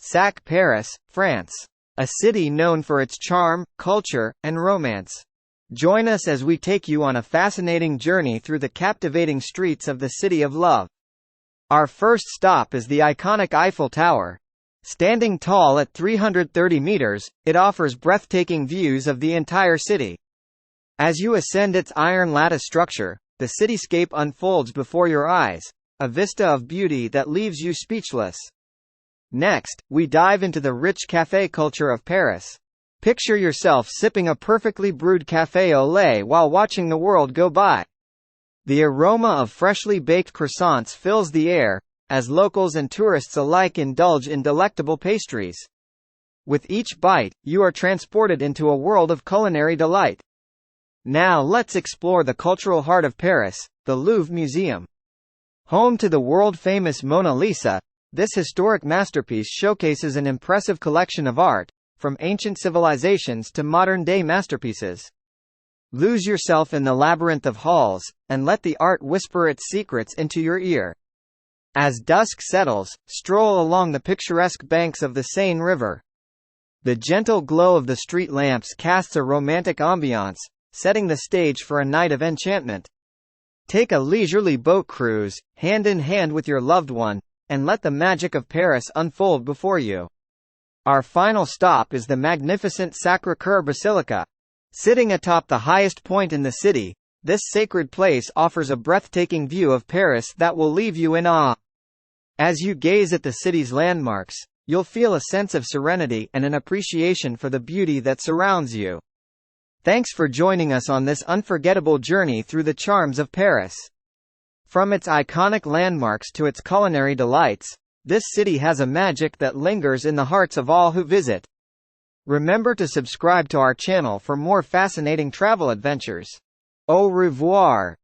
Sac Paris, France. A city known for its charm, culture, and romance. Join us as we take you on a fascinating journey through the captivating streets of the City of Love. Our first stop is the iconic Eiffel Tower. Standing tall at 330 meters, it offers breathtaking views of the entire city. As you ascend its iron lattice structure, the cityscape unfolds before your eyes, a vista of beauty that leaves you speechless. Next, we dive into the rich café culture of Paris. Picture yourself sipping a perfectly brewed café au lait while watching the world go by. The aroma of freshly baked croissants fills the air, as locals and tourists alike indulge in delectable pastries. With each bite, you are transported into a world of culinary delight. Now let's explore the cultural heart of Paris, the Louvre Museum. Home to the world-famous Mona Lisa, this historic masterpiece showcases an impressive collection of art, from ancient civilizations to modern-day masterpieces. Lose yourself in the labyrinth of halls, and let the art whisper its secrets into your ear. As dusk settles, stroll along the picturesque banks of the Seine River. The gentle glow of the street lamps casts a romantic ambiance, setting the stage for a night of enchantment. Take a leisurely boat cruise, hand in hand with your loved one, and let the magic of Paris unfold before you. Our final stop is the magnificent Sacré-Cœur Basilica. Sitting atop the highest point in the city, this sacred place offers a breathtaking view of Paris that will leave you in awe. As you gaze at the city's landmarks, you'll feel a sense of serenity and an appreciation for the beauty that surrounds you. Thanks for joining us on this unforgettable journey through the charms of Paris. From its iconic landmarks to its culinary delights, this city has a magic that lingers in the hearts of all who visit. Remember to subscribe to our channel for more fascinating travel adventures. Au revoir.